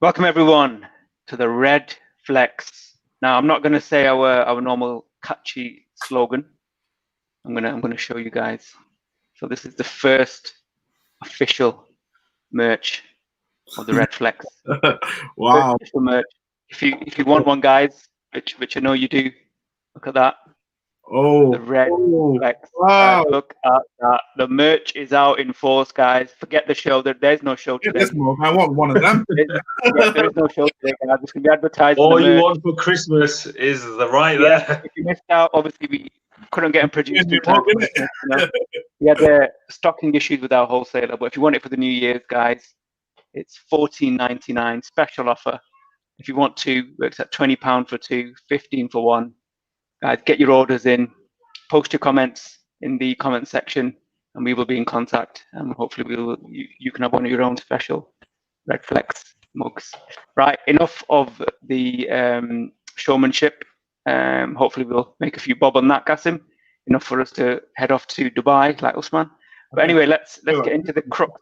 Welcome everyone to the Redflex. Now I'm not going to say our normal catchy slogan. I'm gonna show you guys. So this is the first official merch of the Redflex. Wow. First official merch. If you want one, guys, which I know you do, look at that. Oh, The Redflex. wow. Look at that. The merch is out in force, guys. Forget the show. There's no show today. I want one of them. There is no show today, guys. It's going to be advertised. All you want for Christmas is the right there. If you missed out, obviously we couldn't get them produced in time. Mug, innit? You know? We had stocking issues with our wholesaler, but if you want it for the New Year's, guys, it's $14.99 special offer. If you want two, works at £20 for two, 15 for one. Guys, get your orders in, post your comments in the comment section, and we will be in contact. And hopefully, you can have one of your own special Redflex mugs. Right, enough of the showmanship. Hopefully, we'll make a few bob on that, Qasim. Enough for us to head off to Dubai, like Usman. But anyway, let's get into the crux.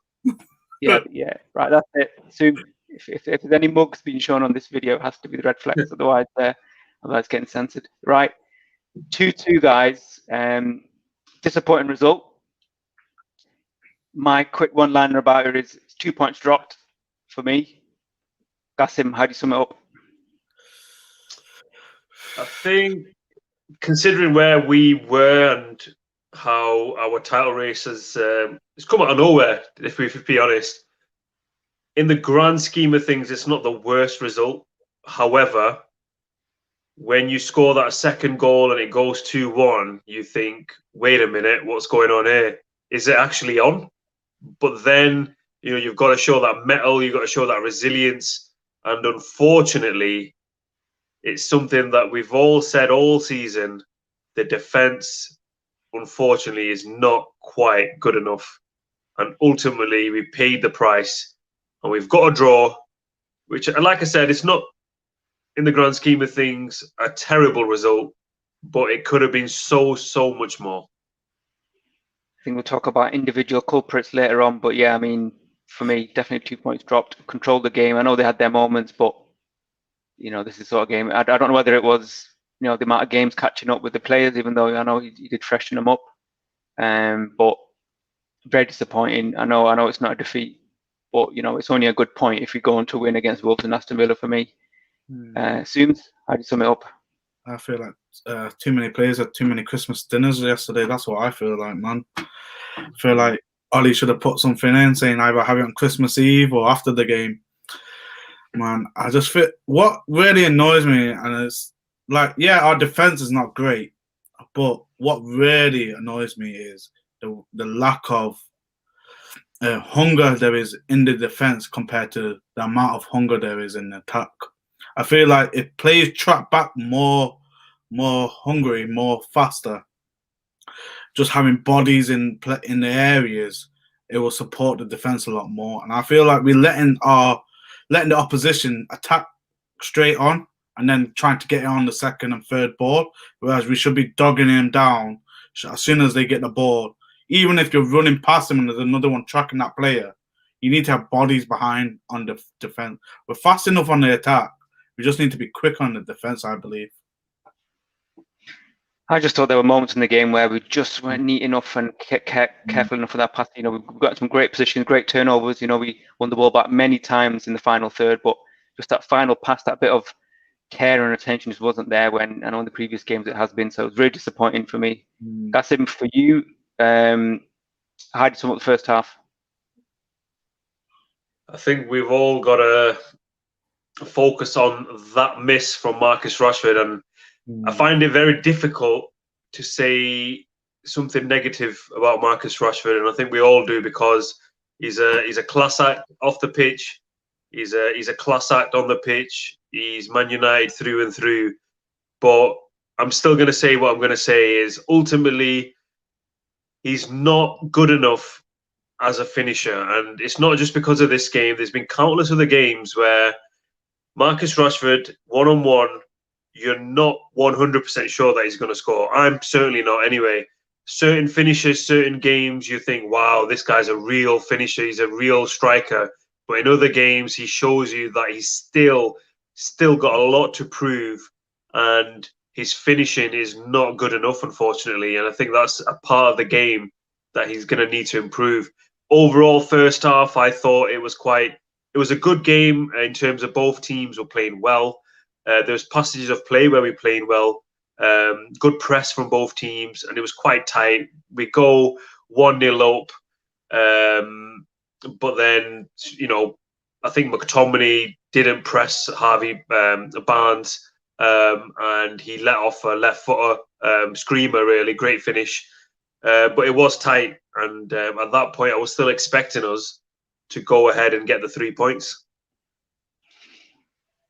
Yeah, right, that's it. So if there's any mugs being shown on this video, it has to be the Redflex, otherwise getting censored. Right, 2-2, guys. Disappointing result. My quick one-liner about it is 2 points dropped for me. Qasim, how do you sum it up? I think, considering where we were and how our title race has it's come out of nowhere, if we be honest. In the grand scheme of things, it's not the worst result. However, when you score that second goal and it goes 2-1, you think, wait a minute, what's going on here? Is it actually on? But then, you know, you've got to show that mettle, you've got to show that resilience. And unfortunately, it's something that we've all said all season. The defence, unfortunately, is not quite good enough. And ultimately, we paid the price. And we've got a draw, which, like I said, it's not, in the grand scheme of things, a terrible result, but it could have been so much more. I think we'll talk about individual culprits later on, but yeah, I mean, for me, definitely 2 points dropped. Controlled the game. I know they had their moments, but you know, this is sort of game. I don't know whether it was, you know, the amount of games catching up with the players, even though I know he did freshen them up. But very disappointing. I know it's not a defeat, but you know, it's only a good point if we go on to win against Wolves and Aston Villa for me. Sooms, how do you sum it up? I feel like too many players had too many Christmas dinners yesterday. That's what I feel like, man. I feel like Ollie should have put something in saying either have it on Christmas Eve or after the game. Man, I just feel what really annoys me, and it's like, yeah, our defense is not great, but what really annoys me is the lack of hunger there is in the defense compared to the amount of hunger there is in the attack. I feel like if players track back more hungry, more faster, just having bodies in the areas, it will support the defense a lot more. And I feel like we're letting the opposition attack straight on and then trying to get it on the second and third ball, whereas we should be dogging them down as soon as they get the ball. Even if you're running past them and there's another one tracking that player, you need to have bodies behind on the defense. We're fast enough on the attack. We just need to be quick on the defense, I believe. I just thought there were moments in the game where we just weren't neat enough and careful enough with that pass. You know, we've got some great positions, great turnovers. You know, we won the ball back many times in the final third, but just that final pass, that bit of care and attention just wasn't there when I know in the previous games it has been. So it was really disappointing for me. Qasim, for you, how did you sum up the first half? I think we've all got to focus on that miss from Marcus Rashford, and I find it very difficult to say something negative about Marcus Rashford, and I think we all do, because he's a class act off the pitch. He's a class act on the pitch. He's Man United through and through. But I'm still going to say what I'm going to say is ultimately he's not good enough as a finisher, and it's not just because of this game. There's been countless other games where Marcus Rashford, one-on-one, you're not 100% sure that he's going to score. I'm certainly not anyway. Certain finishers, certain games, you think, wow, this guy's a real finisher. He's a real striker. But in other games, he shows you that he's still got a lot to prove, and his finishing is not good enough, unfortunately. And I think that's a part of the game that he's going to need to improve. Overall, first half, I thought it was a good game in terms of both teams were playing well. There's passages of play where we're playing well. Good press from both teams, and it was quite tight. We go 1-0 up, but then, I think McTominay didn't press Harvey Barnes, and he let off a left footer screamer, really great finish. But it was tight, and at that point, I was still expecting us to go ahead and get the 3 points.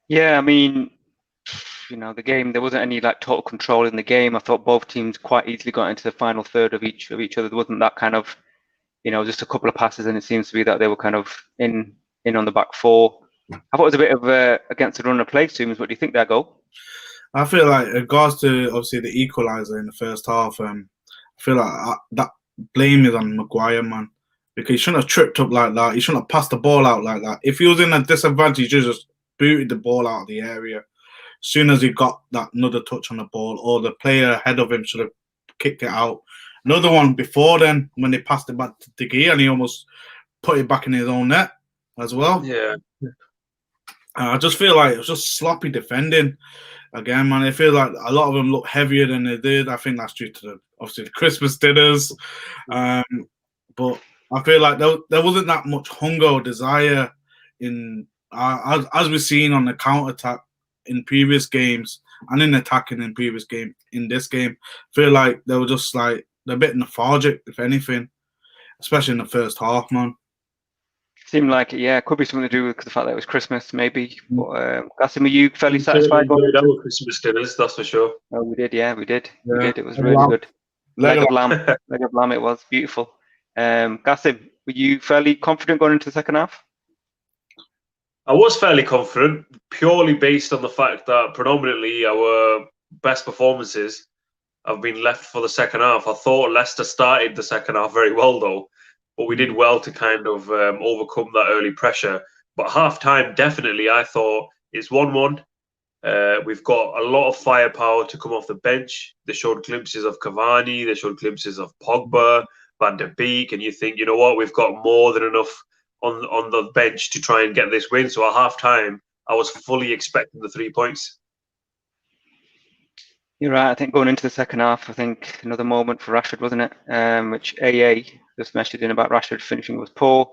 Yeah, I mean, the game, there wasn't any total control in the game. I thought both teams quite easily got into the final third of each other. There wasn't that kind of, just a couple of passes, and it seems to be that they were kind of in on the back four. I thought it was a bit of against the run of play, Sooms. What do you think there, goal? I feel like in regards to obviously the equaliser in the first half, I feel like that blame is on Maguire, man, because he shouldn't have tripped up like that. He shouldn't have passed the ball out like that. If he was in a disadvantage, he just booted the ball out of the area. As soon as he got that another touch on the ball, or the player ahead of him should have kicked it out. Another one before then, when they passed it back to De Gea, and he almost put it back in his own net as well. Yeah. I just feel like it was just sloppy defending again, man. I feel like a lot of them look heavier than they did. I think that's due to obviously the Christmas dinners. But I feel like there wasn't that much hunger or desire in as we've seen on the counter attack in previous games and in attacking in previous game. In this game, I feel like they were just like they're a bit lethargic, if anything, especially in the first half, man. Seemed like it could be something to do with the fact that it was Christmas, maybe. But Qassim, were you fairly satisfied? Our Christmas dinners, that's for sure. Oh, we did, yeah, we did. Yeah. We did. It was really good. Leg of lamb, it was beautiful. Qassim, were you fairly confident going into the second half? I was fairly confident, purely based on the fact that predominantly our best performances have been left for the second half. I thought Leicester started the second half very well, though. But we did well to kind of overcome that early pressure. But half-time, definitely, I thought it's 1-1. We've got a lot of firepower to come off the bench. They showed glimpses of Cavani. They showed glimpses of Pogba, Van der Beek. And you think, you know what, we've got more than enough on the bench to try and get this win. So at half-time, I was fully expecting the 3 points. You're right. I think going into the second half, I think another moment for Rashford, wasn't it? Which AA just messaged in about Rashford finishing was poor.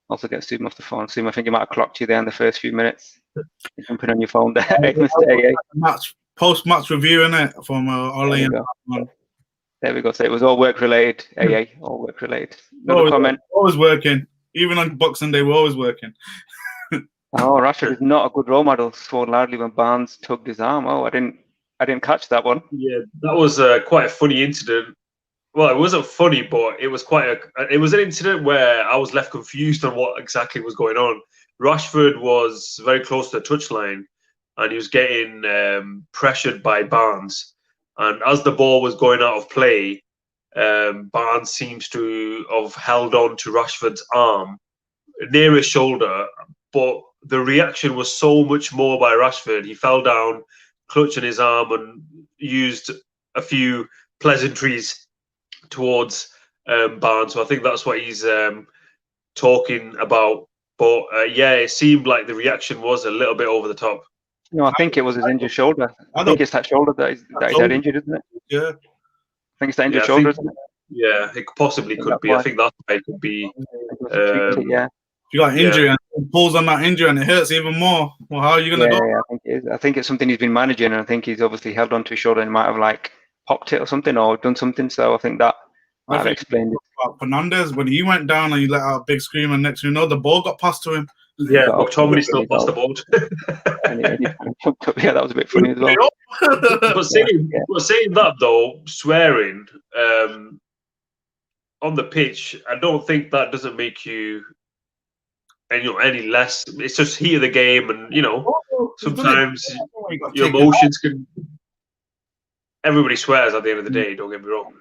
Also gets Soom off the phone. Soom, I think you might have clocked you there in the first few minutes. You're jumping on your phone there, Mr. AA. Post-match review, innit, from Ollie. There we go. So it was all work-related, AA, all work-related. Another comment. Always working. Even on Boxing Day, we're always working. Oh, Rashford is not a good role model. Swore loudly when Barnes tugged his arm. Oh, I didn't catch that one. Yeah, that was quite a funny incident. Well, it wasn't funny, but it was it was an incident where I was left confused on what exactly was going on. Rashford was very close to the touchline, and he was getting pressured by Barnes. And as the ball was going out of play, Barnes seems to have held on to Rashford's arm near his shoulder, but the reaction was so much more by Rashford. He fell down, clutching his arm, and used a few pleasantries towards Barnes. So I think that's what he's talking about. But it seemed like the reaction was a little bit over the top. No, I think it was his injured shoulder. I think it's that shoulder that he's had injured, isn't it? Yeah. I think it's that injured shoulder, isn't it? Yeah, it possibly could be. I think that's why it could be. Yeah. If you got an injury and pulls on that injury and it hurts even more, well, how are you going to go? Yeah, I think it is. I think it's something he's been managing, and I think he's obviously held onto his shoulder and might have popped it or something, or done something. So I think that might have explained it. Fernandez, when he went down and he let out a big scream, and next thing you know, the ball got passed to him. Yeah, McTominay still passed the ball. Yeah, that was a bit funny as well. But saying that though, swearing on the pitch, I don't think that doesn't make you any less. It's just heat of the game, and sometimes your emotions can. Everybody swears at the end of the day. Don't get me wrong.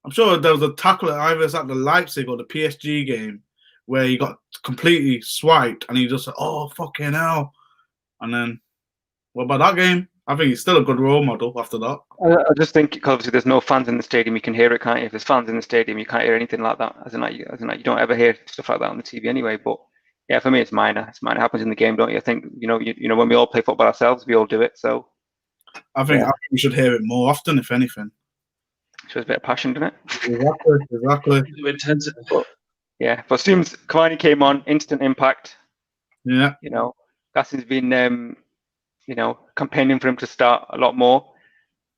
I'm sure there was a tackle at either at the Leipzig or the PSG game where he got completely swiped and he just said, "Oh fucking hell!" And then, what about that game? I think he's still a good role model after that. I just think, because obviously there's no fans in the stadium, you can hear it, can't you? If there's fans in the stadium, you can't hear anything like that. As in like you don't ever hear stuff like that on the TV anyway. But yeah, for me, it's minor. It's minor. It happens in the game, don't you? I think when we all play football ourselves, we all do it. So I think we should hear it more often, if anything. shows a bit of passion, doesn't it? Exactly. Intensity. But Soom's Cavani came on, instant impact. Yeah. Gaston's been campaigning for him to start a lot more.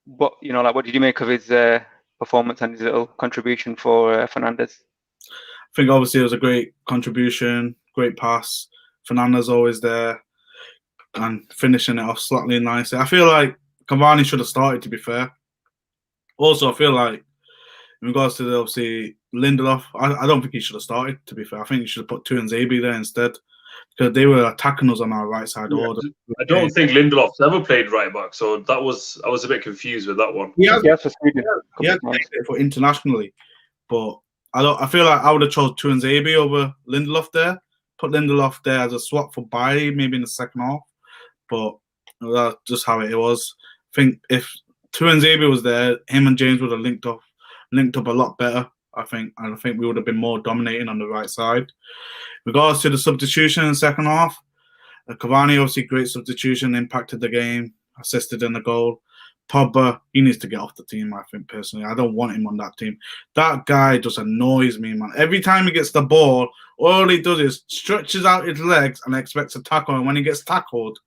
But what did you make of his performance and his little contribution for Fernandes? I think obviously it was a great contribution, great pass. Fernandes always there and finishing it off slightly nicely. I feel like Cavani should have started, to be fair. Also, I feel like in regards to obviously Lindelof, I don't think he should have started, to be fair. I think he should have put Tuanzebe there instead, because they were attacking us on our right side order. I don't think Lindelof's ever played right back, so I was a bit confused with that one. He has for Sweden. He has played it for internationally, but I feel like I would have chose Tuanzebe over Lindelof there. Put Lindelof there as a swap for Bailly, maybe in the second half. But that's just how it was. I think if Tuanzebe was there, him and James would have linked up a lot better. I think we would have been more dominating on the right side. Regards to the substitution in the second half, Cavani, obviously great substitution, impacted the game, assisted in the goal. Pogba, he needs to get off the team, I think, personally. I don't want him on that team. That guy just annoys me, man. Every time he gets the ball, all he does is stretches out his legs and expects a tackle. And when he gets tackled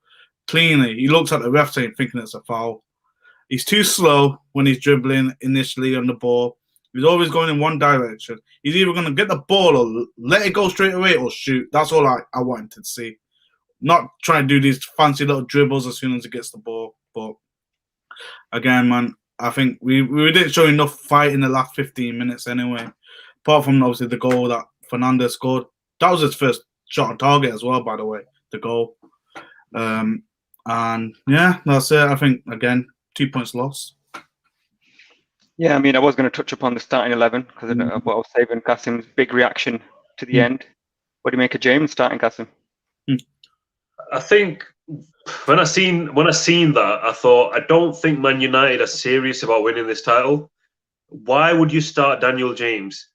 cleanly, he looks at the ref thinking it's a foul. He's too slow when he's dribbling initially on the ball. He's always going in one direction. He's either going to get the ball or let it go straight away or shoot. That's all I want him to see. Not try to do these fancy little dribbles as soon as he gets the ball. But again, man, I think we didn't show enough fight in the last 15 minutes anyway. Apart from obviously the goal that Fernandes scored. That was his first shot on target as well, by the way, the goal. And yeah, that's it. I think, again, 2 points lost. Yeah, I mean, I was going to touch upon the starting 11 because of what I was saving. Qasim's big reaction to the end. What do you make of James starting, Qasim? I think when I seen that, I thought, I don't think Man United are serious about winning this title. Why would you start Daniel James?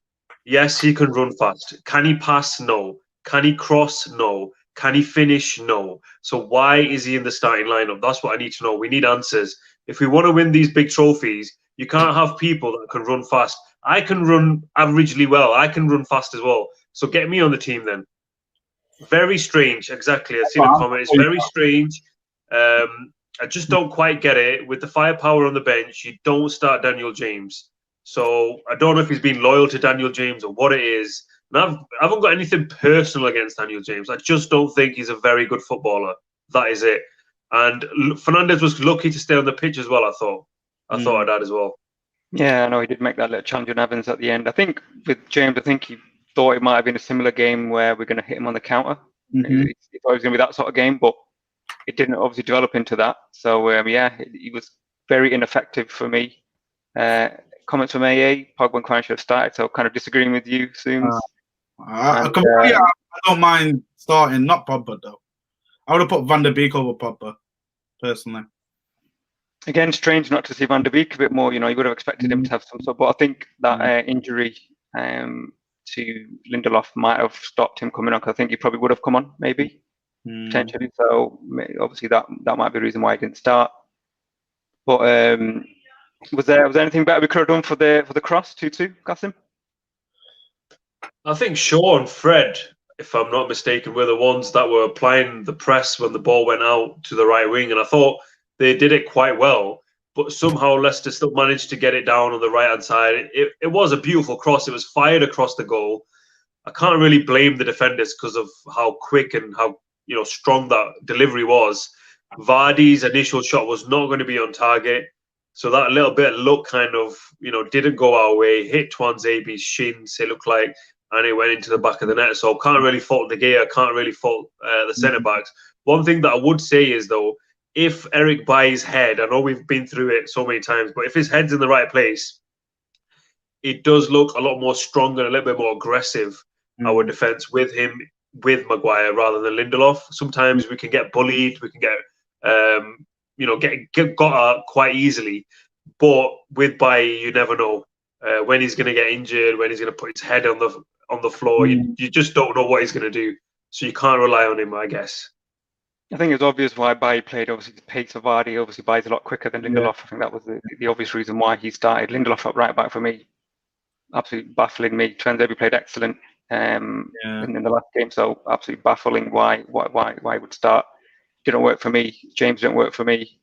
Yes, he can run fast. Can he pass? No. Can he cross? No. Can he finish? No. So why is he in the starting lineup? That's what I need to know. We need answers. If we want to win these big trophies, you can't have people that can run fast. I can run averagely well. I can run fast as well. So get me on the team then. Very strange. Exactly. I've seen a comment. It's very strange. I just don't quite get it. With the firepower on the bench, you don't start Daniel James. So I don't know if he's been loyal to Daniel James or what it is. And I haven't got anything personal against Daniel James. I just don't think he's a very good footballer. That is it. And Fernandes was lucky to stay on the pitch as well, I thought I'd add as well. Yeah, I know he did make that little challenge on Evans at the end. I think with James, I think he thought it might have been a similar game where we're going to hit him on the counter. He thought it was going to be that sort of game, but it didn't obviously develop into that. So, yeah, he was very ineffective for me. Comments from AA, Pogba and Cavani should have started, so kind of disagreeing with you, Soom. I don't mind starting, not Pogba, though. I would have put Van der Beek over Pogba, personally. Again, strange not to see Van der Beek a bit more. You would have expected him to have some sort. But I think that injury to Lindelof might have stopped him coming on. Cause I think he probably would have come on, maybe potentially. So obviously that might be the reason why he didn't start. But was there anything better we could have done for the cross 2-2, Qasim? I think Shaw and Fred, if I'm not mistaken, were the ones that were applying the press when the ball went out to the right wing, and I thought they did it quite well. But somehow Leicester still managed to get it down on the right-hand side. It was a beautiful cross. It was fired across the goal. I can't really blame the defenders because of how quick and how strong that delivery was. Vardy's initial shot was not going to be on target. So that little bit of luck kind of, didn't go our way. Hit Tuanzebe's shins, it looked like, and it went into the back of the net. So can't really fault De Gea, can't really fault the centre-backs. One thing that I would say is, though, if Eric Bailly's head, I know we've been through it so many times, but if his head's in the right place, it does look a lot more stronger and a little bit more aggressive. our defence with Maguire rather than Lindelof. Sometimes we can get bullied, we can get get got out quite easily. But with Bailly, you never know when he's going to get injured, when he's going to put his head on the floor. You just don't know what he's going to do, so you can't rely on him, I guess. I think it's obvious why Bailly played. Obviously, the pace of Vardy. Obviously, Bailly's a lot quicker than Lindelof. I think that was the obvious reason why he started. Lindelof up right back for me, absolutely baffling me. Tuanzebe played excellent in the last game, so absolutely baffling why he would start. Didn't work for me. James didn't work for me.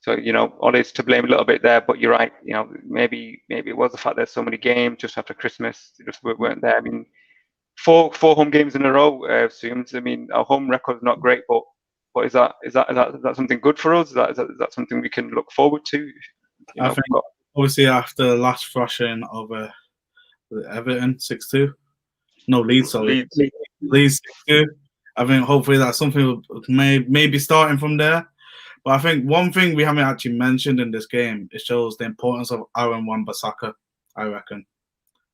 So, Ollie's to blame a little bit there, but you're right. Maybe it was the fact there's so many games just after Christmas, they just weren't there. I mean, four home games in a row, Sooms. I mean, our home record's not great, but is that something good for us? Is that something we can look forward to? I think obviously after the last thrashing of Everton 6-2, no Leeds, sorry, Leeds 6-2. I think hopefully that's something maybe starting from there. But I think one thing we haven't actually mentioned in this game, it shows the importance of Aaron Wan-Bissaka, I reckon.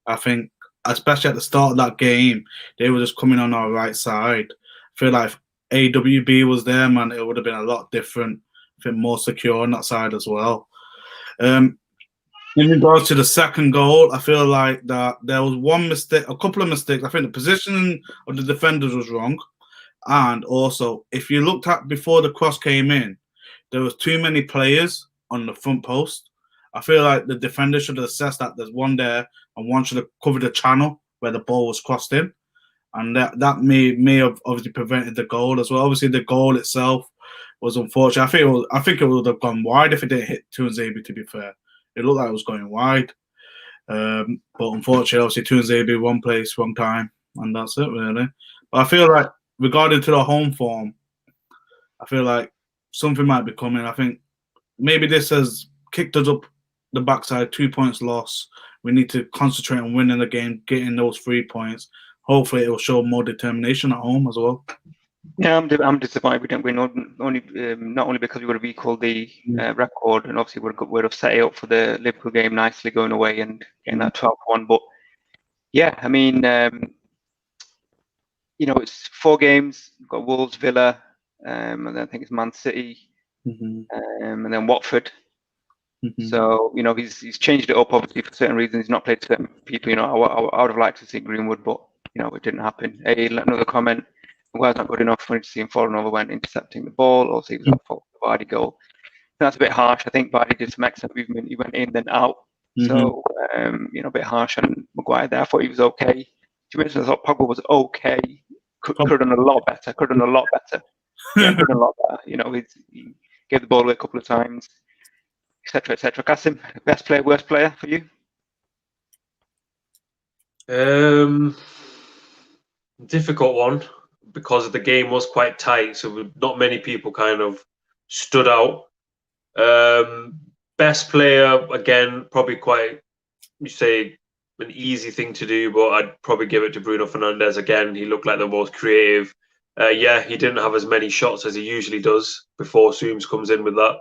I think, especially at the start of that game, they were just coming on our right side. I feel like if AWB was there, man, it would have been a lot different. I think more secure on that side as well. In regards to the second goal, I feel like that there was one mistake, a couple of mistakes. I think the positioning of the defenders was wrong. And also, if you looked at before the cross came in, there was too many players on the front post. I feel like the defender should have assessed that there's one there and one should have covered the channel where the ball was crossed in. And that may have obviously prevented the goal as well. Obviously, the goal itself was unfortunate. I think it would have gone wide if it didn't hit Tuanzebe, to be fair. It looked like it was going wide. But unfortunately, obviously, Tuanzebe, one place, wrong time. And that's it, really. But I feel like, regarding to the home form, I feel like something might be coming. I think maybe this has kicked us up the backside, 2 points loss. We need to concentrate on winning the game, getting those 3 points. Hopefully, it will show more determination at home as well. Yeah, I'm disappointed we didn't win. Not only because we would have equalled the record, and obviously would have set it up for the Liverpool game nicely going away and getting that 12-1. But yeah, I mean, it's 4 games. We've got Wolves, Villa, and then I think it's Man City, and then Watford. So he's changed it up obviously for certain reasons. He's not played certain people. I would have liked to see Greenwood, but it didn't happen. Another comment: Maguire's not good enough. When to see him falling over when intercepting the ball, or see he was at fault for the Vardy goal. That's a bit harsh. I think Vardy did some excellent movement. He went in then out, so a bit harsh on Maguire there. I thought he was okay. To be honest, I thought Pogba was okay. Could have done a lot better. Could have done a lot better. Yeah, could have done a lot better. He gave the ball away a couple of times, etc., etc. Qas Soom, best player, worst player for you? Difficult one because the game was quite tight, so not many people kind of stood out. Best player, again, probably quite, you say, an easy thing to do, but I'd probably give it to Bruno Fernandes. Again, he looked like the most creative. He didn't have as many shots as he usually does before Sooms comes in with that.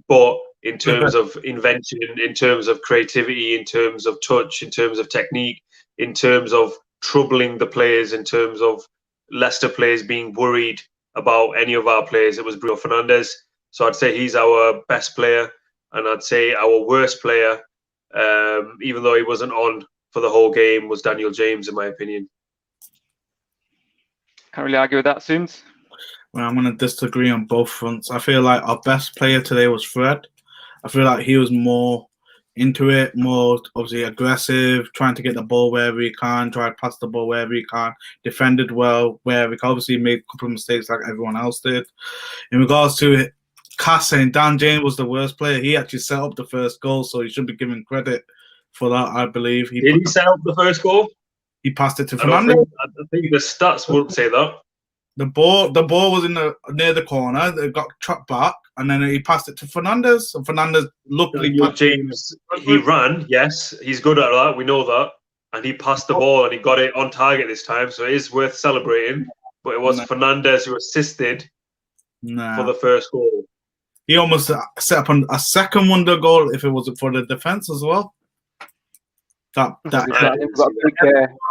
But in terms of invention, in terms of creativity, in terms of touch, in terms of technique, in terms of troubling the players, in terms of Leicester players being worried about any of our players, it was Bruno Fernandes. So I'd say he's our best player, and I'd say our worst player, even though he wasn't on for the whole game, was Daniel James, in my opinion. Can't really argue with that, Sooms. Well, I'm going to disagree on both fronts. I feel like our best player today was Fred. I feel like he was more into it, more obviously aggressive, trying to get the ball wherever he can, try to pass the ball wherever he can, defended well wherever he can. Obviously made a couple of mistakes like everyone else did. In regards to Qas saying Dan James was the worst player, he actually set up the first goal, so he should be given credit for that, I believe. Did he set up the first goal? He passed it to Fernandes. I think the stats wouldn't say that. The ball was near the corner. It got chopped back, and then he passed it to Fernandes. And Fernandes luckily James, he ran. Yes, he's good at that. We know that. And he passed the ball and he got it on target this time, so it is worth celebrating. But it was Fernandes who assisted for the first goal. He almost set up a second wonder goal if it wasn't for the defense as well. We've got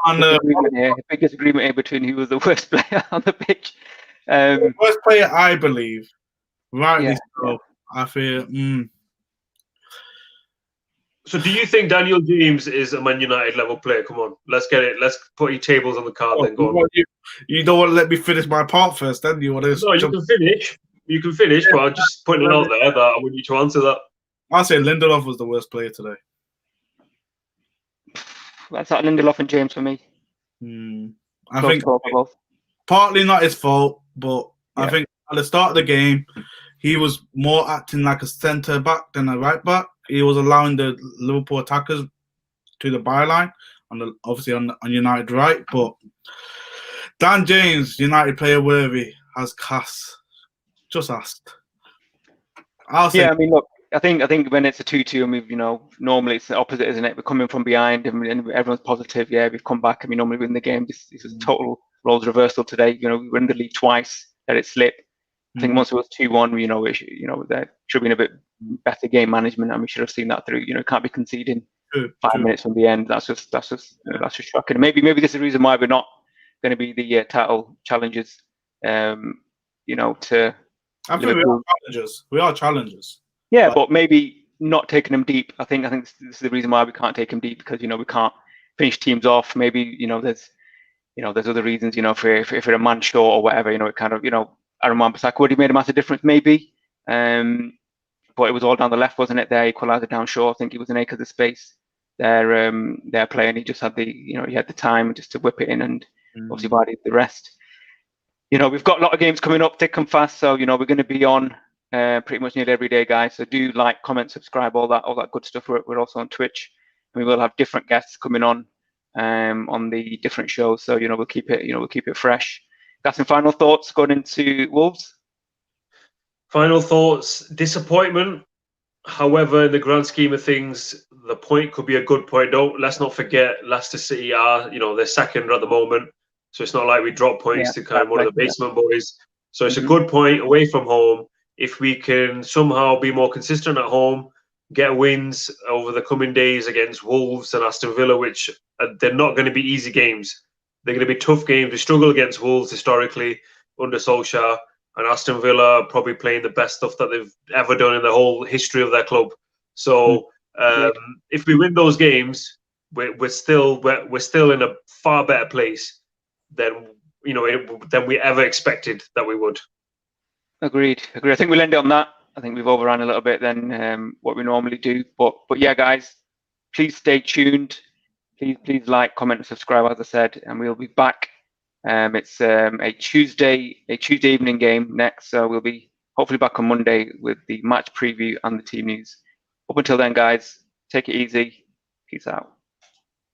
a big disagreement here between who was the worst player on the pitch. The worst player, I believe, rightly so. Yeah. I feel. So, do you think Daniel James is a Man United level player? Come on, let's get it. Let's put your tables on the card. Then go on. You don't want to let me finish my part first, then you want to? No, you can finish. You can finish, but I'm just pointing out there that I want you to answer that. I'll say Lindelof was the worst player today. That's like Lindelof and James for me. I think partly not his fault, but I think at the start of the game, he was more acting like a centre back than a right back. He was allowing the Liverpool attackers to the byline, obviously on United right. But Dan James, United player worthy, has class. Just asked. I mean, look, I think when it's a 2-2 and we've, normally it's the opposite, isn't it? We're coming from behind and everyone's positive. Yeah, we've come back and we normally win the game. This is a total roles reversal today. We win the league twice, let it slip. I think once it was 2-1, there should have been a bit better game management, and we should have seen that through. Can't be conceding 5 minutes from the end. That's just shocking. Maybe this is the reason why we're not going to be the title challengers. To I think we are challengers. Yeah, but maybe not taking them deep. I think this is the reason why we can't take them deep, because we can't finish teams off. Maybe there's other reasons. If you're a man short or whatever, it kind of Aaron Wan-Bissaka would have made a massive difference, maybe. But it was all down the left, wasn't it? Their equaliser down short. I think he was an acre of the space. Their player, and he just had he had the time just to whip it in, and obviously Vardy the rest. We've got a lot of games coming up thick and fast, so we're going to be on pretty much nearly every day, guys. So do like, comment, subscribe, all that good stuff. We're also on Twitch, and we will have different guests coming on the different shows. So we'll keep it fresh. Got some final thoughts going into Wolves? Final thoughts: disappointment. However, in the grand scheme of things, the point could be a good point. Let's not forget Leicester City are they're second at the moment. So it's not like we drop points to kind of one of the basement boys. So it's a good point away from home. If we can somehow be more consistent at home, get wins over the coming days against Wolves and Aston Villa, which they're not going to be easy games. They're going to be tough games. We struggle against Wolves historically under Solskjaer, and Aston Villa are probably playing the best stuff that they've ever done in the whole history of their club. So if we win those games, we're still in a far better place than we ever expected that we would. Agreed. I think we'll end it on that. I think we've overrun a little bit than what we normally do. But yeah, guys, please stay tuned. Please like, comment, and subscribe, as I said, and we'll be back. It's a Tuesday evening game next, so we'll be hopefully back on Monday with the match preview and the team news. Up until then, guys, take it easy. Peace out.